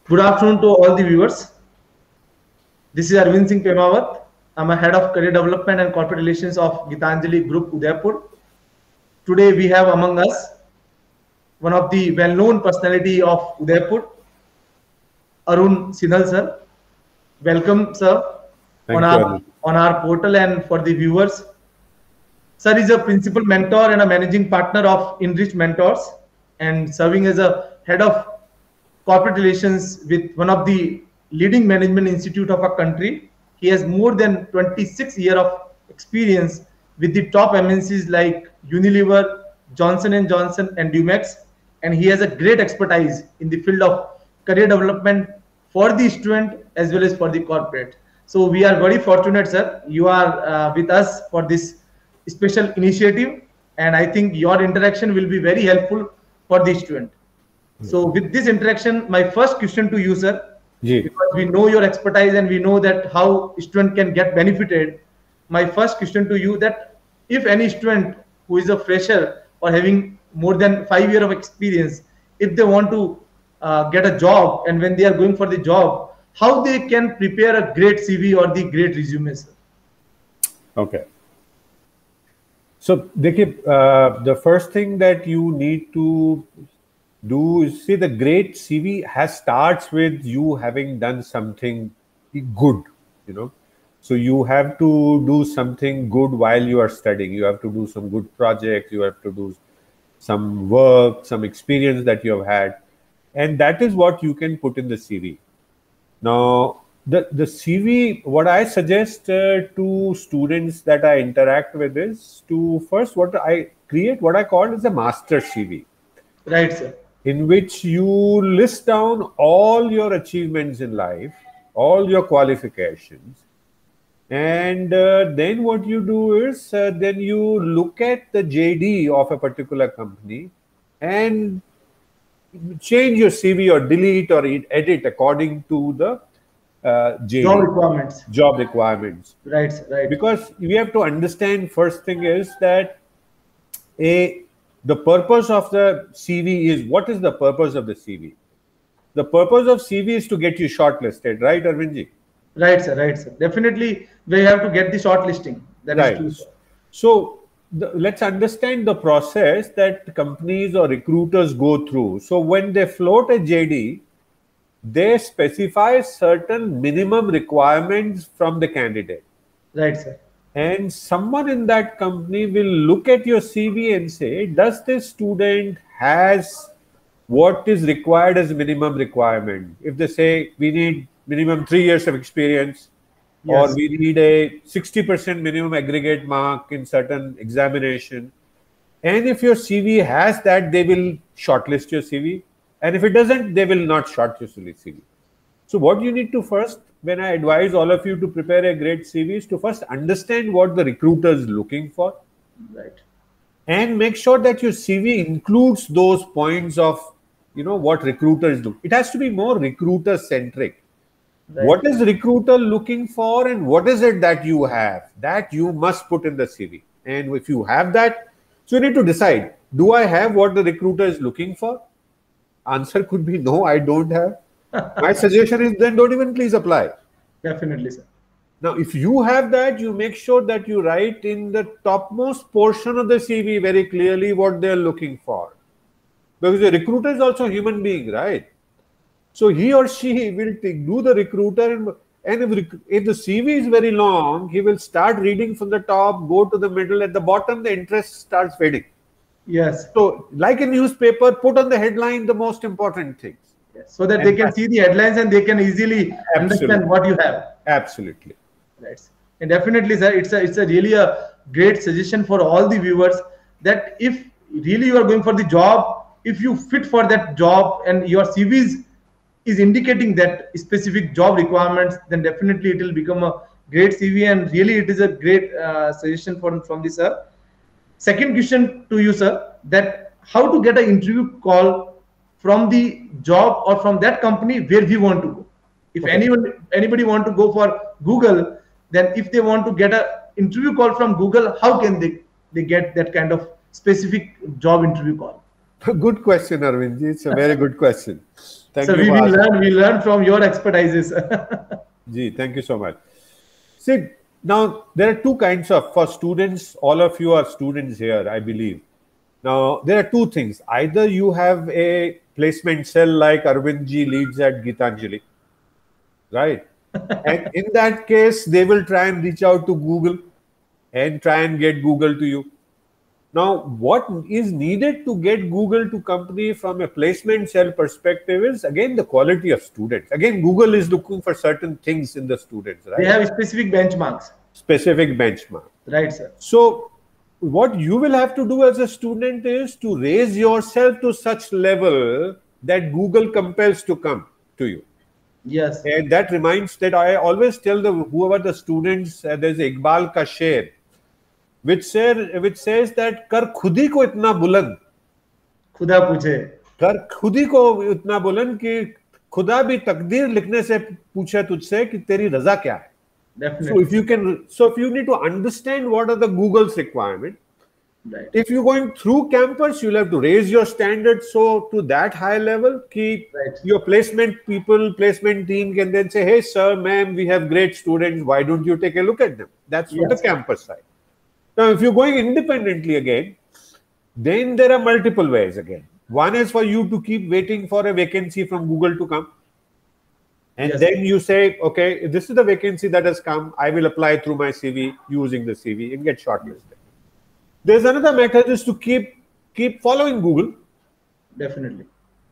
Good afternoon to all the viewers. This is Arvind Singh Pemawat. I'm a head of career development and corporate relations of Gitanjali Group, Udaipur. Today we have among us one of the well-known personality of Udaipur, Arun Singhal sir. Welcome, sir, on Thank you, Arun. our portal and for the viewers. Sir is a principal mentor and a managing partner of Enrich Mentors and serving as a head of corporate relations with one of the leading management institute of our country. He has more than 26 years of experience with the top MNCs like Unilever, Johnson & Johnson and Dumex, and he has a great expertise in the field of career development for the student as well as for the corporate. So we are very fortunate, sir. You are with us for this special initiative, and I think your interaction will be very helpful for the student. So with this interaction, my first question to you, sir, because we know your expertise and we know that how student can get benefited. My first question to you that if any student who is a fresher or having more than 5 years of experience, if they want to get a job and when they are going for the job, how they can prepare a great CV or the great resume, sir? Okay. So, the first thing that you need to do is see the great CV starts with you having done something good, So you have to do something good while you are studying. You have to do some good projects. You have to do some work, some experience that you have had. And that is what you can put in the CV. Now, the CV, what I suggest to students that I interact with is to first what I call is a master CV. Right, sir. In which you list down all your achievements in life, all your qualifications. And then what you do is then you look at the JD of a particular company and change your CV or delete or edit according to the JD. Job requirements. Right, right. Because we have to understand first thing is that the purpose of the CV is, what is the purpose of the CV? The purpose of CV is to get you shortlisted, right, Arvindji? Right, sir. Right, sir. Definitely, we have to get the shortlisting. That right. is true, sir. So let's understand the process that companies or recruiters go through. So when they float a JD, they specify certain minimum requirements from the candidate. Right, sir. And someone in that company will look at your CV and say, does this student has what is required as minimum requirement? If they say we need minimum 3 years of experience, yes, or we need a 60% minimum aggregate mark in certain examination, and if your CV has that, they will shortlist your CV. And if it doesn't, they will not shortlist your CV. So what you need to first, when I advise all of you to prepare a great CV, is to first understand what the recruiter is looking for. Right. And make sure that your CV includes those points of, what recruiters do. It has to be more recruiter centric. Right. What is recruiter looking for and what is it that you have? That you must put in the CV. And if you have that, so you need to decide, do I have what the recruiter is looking for? Answer could be no, I don't have. My suggestion is then don't even please apply. Definitely, sir. Now, if you have that, you make sure that you write in the topmost portion of the CV very clearly what they're looking for. Because the recruiter is also a human being, right? So he or she will do the recruiter, and if the CV is very long, he will start reading from the top, go to the middle, at the bottom, the interest starts fading. Yes. So, like a newspaper, put on the headline the most important things. Yes. So that they can see the headlines and they can easily understand what you have. Absolutely. Right. And definitely, sir, it's a really a great suggestion for all the viewers that if really you are going for the job, if you fit for that job and your CV is indicating that specific job requirements, then definitely it will become a great CV, and really it is a great suggestion from the sir. Second question to you, sir, that how to get an interview call from the job or from that company where we want to go. If anybody want to go for Google, then if they want to get an interview call from Google, how can they get that kind of specific job interview call? Good question, Arvindji. It's a very good question. Thank So you for asking. we learn from your expertises. Ji, thank you so much. See, now there are two kinds of, for students, all of you are students here, I believe. Now, there are two things. Either you have a placement cell like Arvindji leads at Gitanjali, right? And in that case, they will try and reach out to Google and try and get Google to you. Now, what is needed to get Google to company from a placement cell perspective is, again, the quality of students. Again, Google is looking for certain things in the students, right? They have specific benchmarks. Specific benchmark. Right, sir. So, what you will have to do as a student is to raise yourself to such level that Google compels to come to you. Yes. And that reminds that I always tell whoever the students, there's Iqbal ka sher, which says that कर खुद ही को इतना बुलंद, खुदा पूछे, कर खुद ही को इतना बुलंद कि खुदा भी तकदीर लिखने से पूछे तुझसे कि तेरी रजा क्या है. Definitely. So if you need to understand what are the Google's requirement, right. If you're going through campus, you'll have to raise your standards so to that high level, keep right. Your placement team can then say, hey sir, ma'am, we have great students, why don't you take a look at them? That's for the campus side. Now, if you're going independently again, then there are multiple ways again. One is for you to keep waiting for a vacancy from Google to come. And then you say, okay, this is the vacancy that has come. I will apply through my CV, using the CV and get shortlisted. There's another method is to keep following Google. Definitely.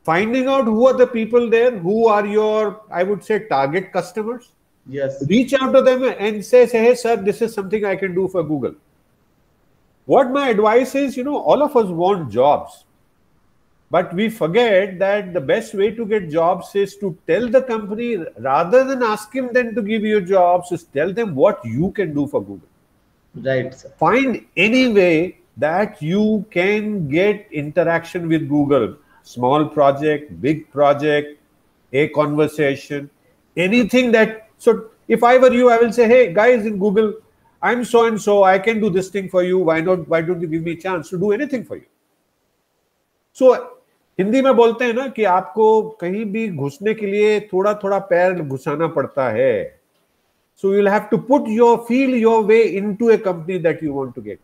Finding out who are the people there, who are your, I would say, target customers. Yes. Reach out to them and say, hey, sir, this is something I can do for Google. What my advice is, all of us want jobs. But we forget that the best way to get jobs is to tell the company, rather than asking them to give you jobs, is tell them what you can do for Google. Right, sir. Find any way that you can get interaction with Google. Small project, big project, a conversation, anything that... So if I were you, I will say, hey, guys in Google, I'm so-and-so, I can do this thing for you. Why don't you give me a chance to do anything for you? So Hindi में बोलते हैं ना कि आपको कहीं भी घुसने के लिए थोड़ा थोड़ा पैर घुसाना पड़ता है. So you'll have to feel your way into a company that you want to get.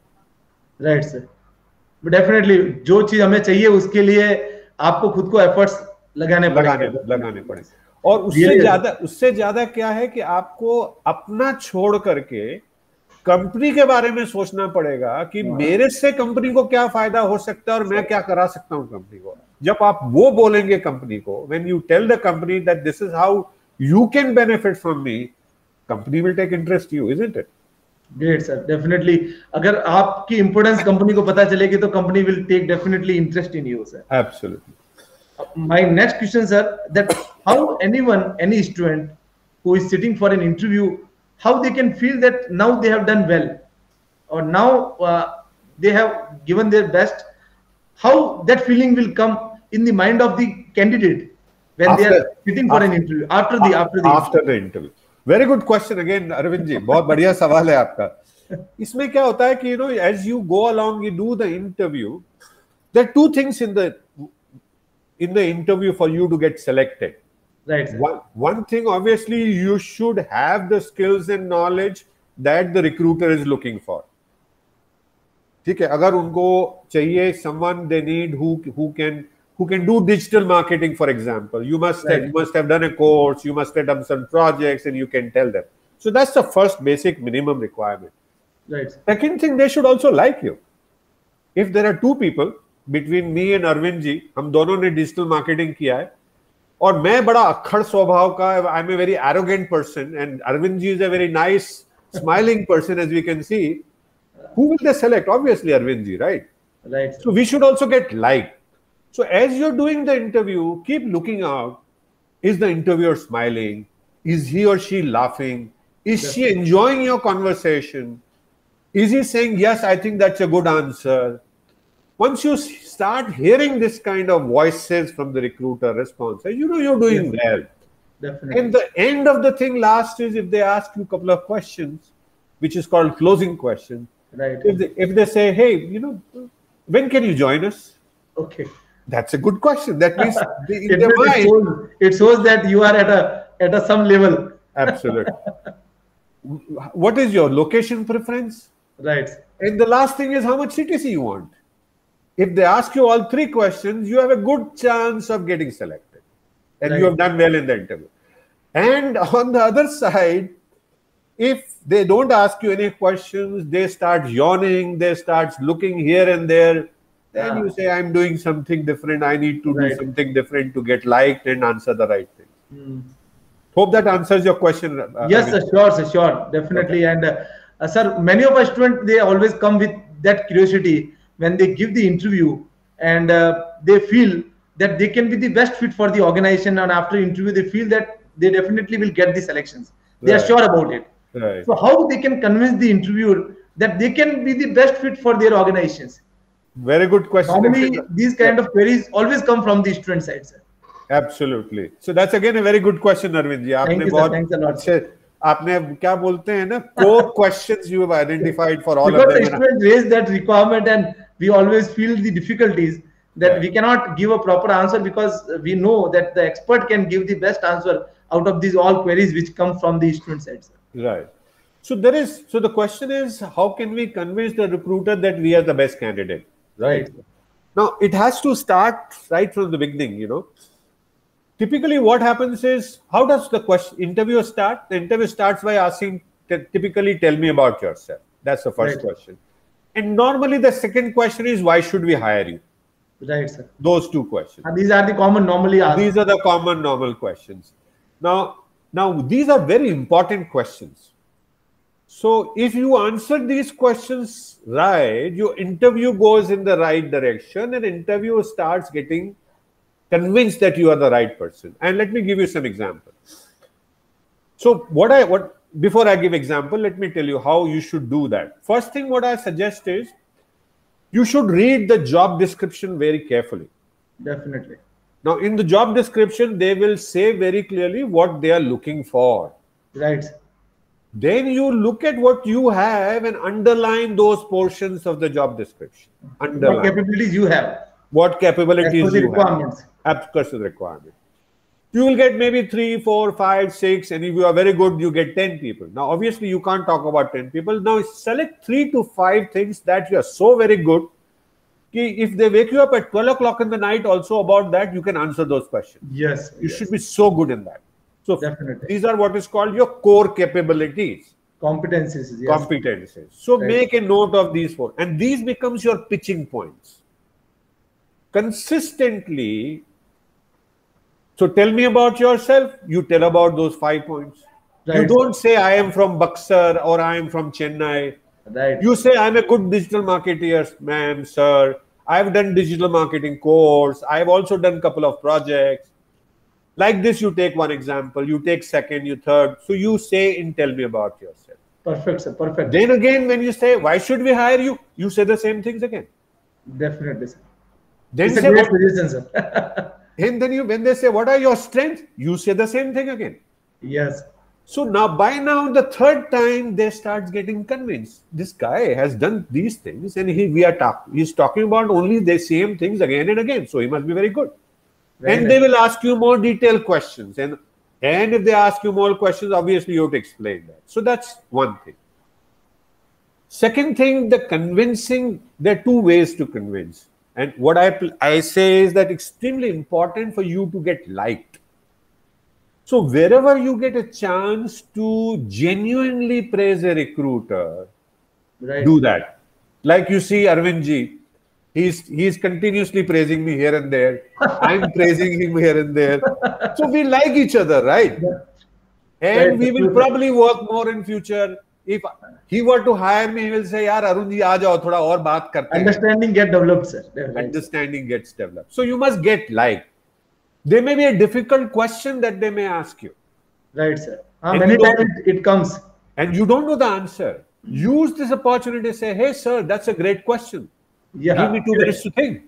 Right, sir. But definitely, जो चीज हमें चाहिए उसके लिए आपको खुद को एफर्ट्स लगाने पड़े. और उससे ज्यादा क्या है कि आपको अपना छोड़ करके कंपनी के बारे में सोचना पड़ेगा कि मेरे से कंपनी को क्या फायदा हो सकता है और मैं क्या करा सकता हूं कंपनी को. जब आप वो बोलेंगे कंपनी को, when you tell the company that this is how you can benefit from me, company will take interest in you, isn't it? Great, sir. Definitely. अगर आपकी इंपोर्टेंस कंपनी को पता चलेगी तो company will take definitely interest in you, sir. Absolutely. My next question, sir, that how any student who is sitting for an interview, how they can feel that now they have done well, or now they have given their best, how that feeling will come in the mind of the candidate when they are sitting for an interview after the interview. Very good question again, Arvind ji. बहुत बढ़िया सवाल है आपका. इसमें क्या होता है कि as you go along, you do the interview. There are two things in the interview for you to get selected. Right. One thing, obviously, you should have the skills and knowledge that the recruiter is looking for. ठीक है, अगर उनको चाहिए someone they need who can do digital marketing, for example, you must have done a course, you must have done some projects, and you can tell them. So that's the first basic minimum requirement. Right. Second thing, they should also like you. If there are two people between me and Arvind ji, हम दोनों ने digital marketing किया है, और मैं बड़ा अक्खड़ स्वभाव का, I'm a very arrogant person, and Arvind ji is a very nice, smiling person, as we can see. Who will they select? Obviously, Arvind ji, right? Right. So we should also get liked. So as you're doing the interview, keep looking out. Is the interviewer smiling? Is he or she laughing? Is she enjoying your conversation? Is he saying, yes, I think that's a good answer? Once you start hearing this kind of voices from the recruiter responses, you're doing well. Definitely. And the end of the thing last is if they ask you a couple of questions, which is called closing question. Right. If they say, hey, when can you join us? Okay. That's a good question. That means in It their means mind, it shows that you are at a some level. absolutely. What is your location preference? Right. And the last thing is how much CTC you want. If they ask you all three questions, you have a good chance of getting selected. And you Right. have done well in the interview. And on the other side, if they don't ask you any questions, they start yawning, they start looking here and there, then you say, I'm doing something different. I need to do Right. something different to get liked and answer the right thing. Mm. Hope that answers your question. Yes, Arvind. sure, sure, definitely. Okay. And sir, many of our students, they always come with that curiosity when they give the interview, and they feel that they can be the best fit for the organization. And after interview, they feel that they definitely will get the selections. They are Right. sure about it. Right. So how they can convince the interviewer that they can be the best fit for their organizations? Very good question. Normally, these kind of queries always come from the student side, sir. Absolutely. So that's again a very good question, Arvind ji. Thank आपने you, sir. बहुत Thanks a lot. अच्छे आपने क्या बोलते हैं ना core questions you have identified for all Because of the them. students raise that requirement, and we always feel the difficulties that Yeah. we cannot give a proper answer, because we know that the expert can give the best answer out of these all queries which come from the student side, sir. Right. So the question is, how can we convince the recruiter that we are the best candidate? Right. Now it has to start right from the beginning, Typically what happens is, how does the interview start? The interview starts by asking, typically, tell me about yourself. That's the first question. And normally the second question is, why should we hire you? Right, sir. Those two questions. And these are the common normally asked. These are the common normal questions. Now these are very important questions. So if you answer these questions right, your interview goes in the right direction, and interviewer starts getting convinced that you are the right person. And let me give you some examples. So before I give example, let me tell you how you should do that. First thing what I suggest is, you should read the job description very carefully. Definitely. Now in the job description, they will say very clearly what they are looking for. Right. Then you look at what you have and underline those portions of the job description. Underline. What capabilities you have. What capabilities you requirements. have. As per the requirement. You will get maybe 3, 4, 5, 6, and if you are very good, you get 10 people. Now, obviously, you can't talk about 10 people. Now, select 3 to 5 things that you are so very good. If they wake you up at 12 o'clock in the night also about that, you can answer those questions. Yes. You should be so good in that. So definitely. These are what is called your core capabilities. Competencies. Yes. Competencies. So make a note of these 4. And these becomes your pitching points. Consistently. So tell me about yourself. You tell about those 5 points. Right. You don't say I am from Buxar or I am from Chennai. Right. You say I'm a good digital marketer, ma'am, sir. I've done digital marketing course. I've also done a couple of projects. Like this, you take one example. You take second, you third. So you say and tell me about yourself. Perfect, sir. Perfect. Then again, when you say, why should we hire you? You say the same things again. Definitely, sir. Then it's say, a great position, sir. And then when they say, what are your strengths? You say the same thing again. Yes. So by now, the third time, they start getting convinced. This guy has done these things, and he's talking about only the same things again and again. So he must be very good. Right. And they will ask you more detailed questions. And if they ask you more questions, obviously you have to explain that. So that's one thing. Second thing, the convincing, there are 2 ways to convince. And what I say is that extremely important for you to get liked. So wherever you get a chance to genuinely praise a recruiter, do that. Like you see Arvind ji, he's continuously praising me here and there. I'm praising him here and there. So we like each other, right? And we will probably work more in future. If he were to hire me, he will say, "Yaar, Arun ji, aa jao, thoda aur baat karte hain." Understanding get developed, sir. Understanding gets developed. So you must get liked. There may be a difficult question that they may ask you. Right, sir. Many times it comes. And you don't know the answer. Use this opportunity to say, hey, sir, that's a great question. Yeah. Give me 2 minutes to think.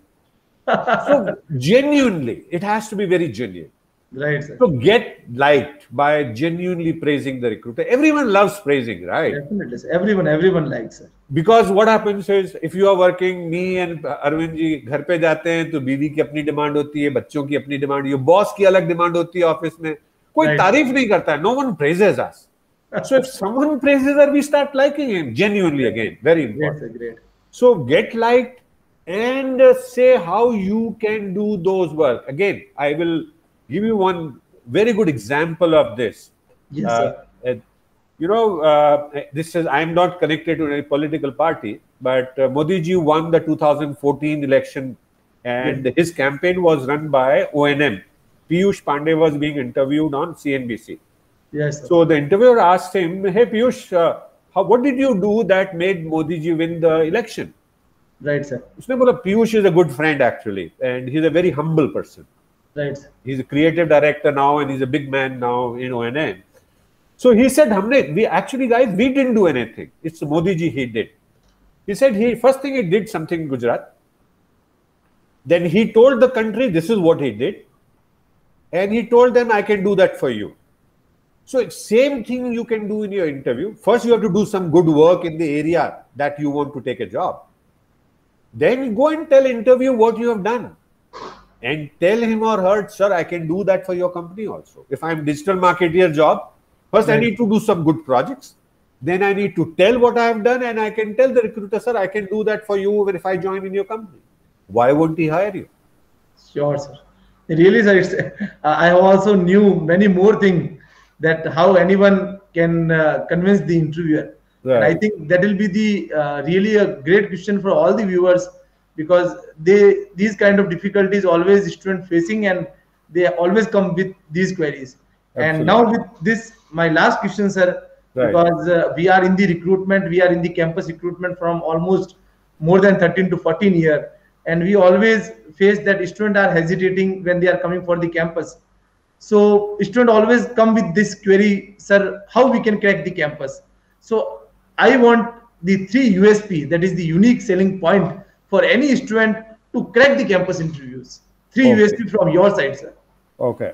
So genuinely, it has to be very genuine. Right, sir. So get liked by genuinely praising the recruiter. Everyone loves praising, right? Definitely, sir. Everyone likes, sir. Because what happens is, if you are working, me and Arvind ji घर पे जाते हैं तो बीवी की अपनी demand होती है, बच्चों की अपनी डिमांड होती है, बॉस की अलग डिमांड होती है ऑफिस में, कोई Right. तारीफ नहीं करता है. No one praises us. So if someone praises us, we start liking him genuinely again. Very Great, important. sir. Great. So get liked and say how you can do those work. Again, I will give you one very good example of this. Yes, sir. This is, I'm not connected to any political party, but Modi ji won the 2014 election, and Yes. his campaign was run by ONM. Piyush Pandey was being interviewed on CNBC. Yes, sir. So the interviewer asked him, "Hey Piyush, what did you do that made Modi ji win the election?" Right, sir. उसने बोला, Piyush is a good friend actually, and he's a very humble person. Right, sir. He's a creative director now, and he's a big man now in ONM. So he said, we actually, guys, we didn't do anything. It's Modi ji, he did. He said, first thing he did something in Gujarat. Then he told the country, this is what he did. And he told them, I can do that for you. So same thing you can do in your interview. First, you have to do some good work in the area that you want to take a job. Then go and tell interview what you have done. And tell him or her, sir, I can do that for your company also. If I'm digital marketer job, first, I need to do some good projects. Then I need to tell what I have done, and I can tell the recruiter, sir, I can do that for you if I join in your company. Why won't he hire you? Sure, sir. Really, sir. I also knew many more things that how anyone can convince the interviewer. Right. And I think that will be the really a great question for all the viewers, because these kind of difficulties always student facing, and they always come with these queries. Absolutely. And now with this, my last question, sir, Right. because we are in the recruitment, we are in the campus recruitment from almost more than 13 to 14 years, and we always face that students are hesitating when they are coming for the campus. So students always come with this query, sir, how we can crack the campus. So I want the 3 USP, that is the unique selling point for any student to crack the campus interviews. 3 Okay. USP from your side, sir. Okay.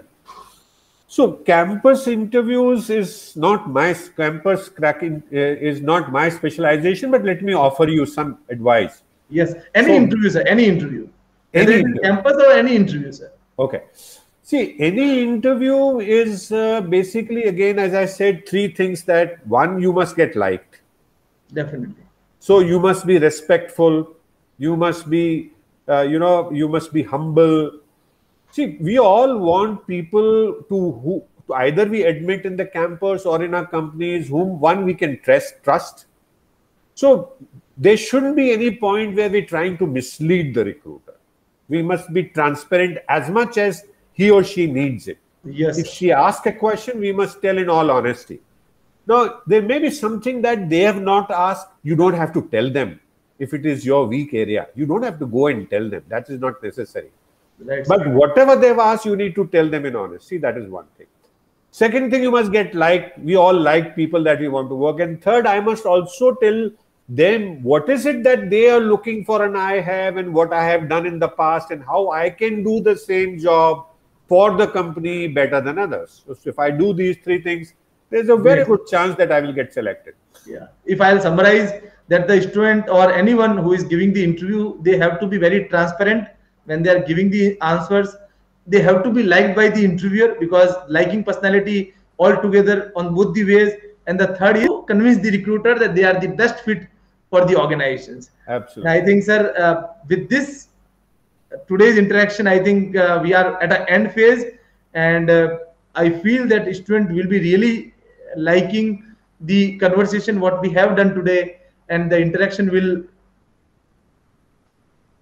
So campus interviews is not my campus cracking is not my specialization, but let me offer you some advice. Yes, any So- interview, sir, any interview. Any Whether it is interview. campus or any interview, sir. Okay. See, any interview is basically, again, as I said, 3 things that one, you must get liked. Definitely. So you must be respectful. You must be, you must be humble. See, we all want people to either we admit in the campus or in our companies whom one we can trust. So there shouldn't be any point where we're trying to mislead the recruiter. We must be transparent as much as he or she needs it. Yes, If sir. she asks a question, we must tell in all honesty. Now, there may be something that they have not asked. You don't have to tell them. If it is your weak area, you don't have to go and tell them. That is not necessary. Right, But sir. whatever they've asked, you need to tell them in honesty. That is one thing. Second thing, you must get liked. We all like people that we want to work. And third, I must also tell them what is it that they are looking for and I have, and what I have done in the past, and how I can do the same job for the company better than others. So if I do these 3 things, there's a very Yes. good chance that I will get selected. Yeah. If I'll summarize that the student or anyone who is giving the interview, they have to be very transparent when they are giving the answers. They have to be liked by the interviewer, because liking personality altogether on both the ways. And the third is to convince the recruiter that they are the best fit for the organizations. And Absolutely. I think, sir, with this today's interaction, I think we are at an end phase, and I feel that student will be really liking the conversation what we have done today, and the interaction will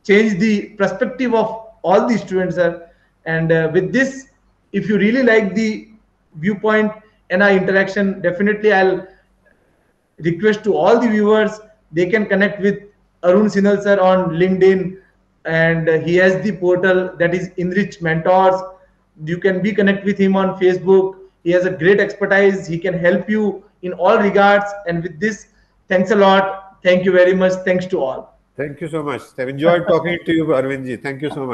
change the perspective of all the students, sir. And with this, if you really like the viewpoint and our interaction, definitely I'll request to all the viewers, they can connect with Arun Singhal sir on LinkedIn, and he has the portal that is Enrich Mentors. You can be connect with him on Facebook. He has a great expertise. He can help you in all regards. And with this, thanks a lot. Thank you very much. Thanks to all. Thank you so much. I've enjoyed talking to you, Arvind ji. Thank you so much.